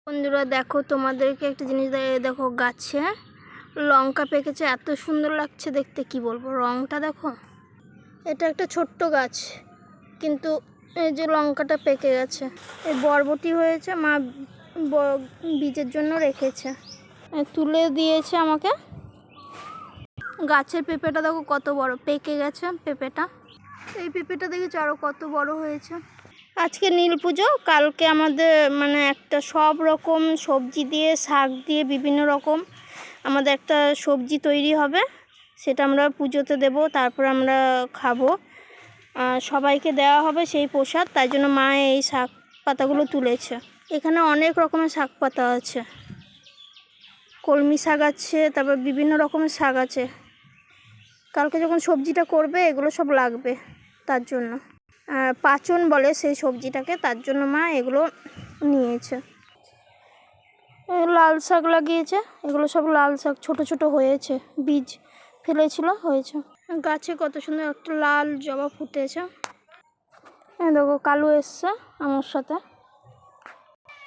বন্ধুরা দেখো, তোমাদেরকে একটা জিনিস দেখো, গাছে লঙ্কা পেকেছে। এত সুন্দর লাগছে দেখতে, কি বলবো। রংটা দেখো, এটা একটা ছোট্ট গাছ, কিন্তু এই যে লঙ্কাটা পেকে গেছে। এই বরবটি হয়েছে, মা বীজের জন্য রেখেছে, তুলে দিয়েছে আমাকে। গাছের পেঁপেটা দেখো কত বড়, পেকে গেছে পেঁপেটা। এই পেঁপেটা দেখেছি আরও কত বড় হয়েছে। আজকে নীল পুজো, কালকে আমাদের একটা সব রকম সবজি দিয়ে, শাক দিয়ে, বিভিন্ন রকম আমাদের একটা সবজি তৈরি হবে। সেটা আমরা পুজোতে দেব, তারপর আমরা খাবো, সবাইকে দেওয়া হবে সেই প্রসাদ। তাই জন্য মা এই শাক পাতাগুলো তুলেছে। এখানে অনেক রকমের শাক পাতা আছে, কলমি শাক আছে, তারপর বিভিন্ন রকমের শাক আছে। কালকে যখন সবজিটা করবে এগুলো সব লাগবে, তার জন্য পাচন বলে সেই সবজিটাকে, তার জন্য মা এগুলো নিয়েছে। লাল শাক লাগিয়েছে, এগুলো সব লাল শাক, ছোট ছোট হয়েছে, বীজ ফেলেছিল, হয়েছে। গাছে কত সুন্দর একটা লাল জবা ফুটেছে। দেখো কালু এসছে আমার সাথে,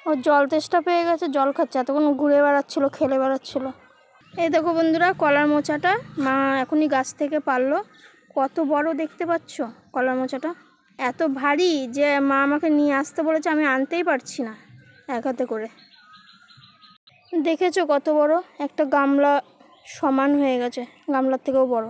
ও জল তেষ্টা পেয়ে গেছে, জল খাচ্ছে। এতক্ষণ ঘুরে বেড়াচ্ছিল, খেলে বেড়াচ্ছিল। এই দেখো বন্ধুরা, কলার মোচাটা মা এখনই গাছ থেকে পারলো। কত বড় দেখতে পাচ্ছ কলার মোচাটা, এত ভারী যে মা আমাকে নিয়ে আসতে বলেছে, আমি আনতেই পারছি না এক হাতে করে। দেখেছো কত বড়, একটা গামলা সমান হয়ে গেছে, গামলার থেকেও বড়।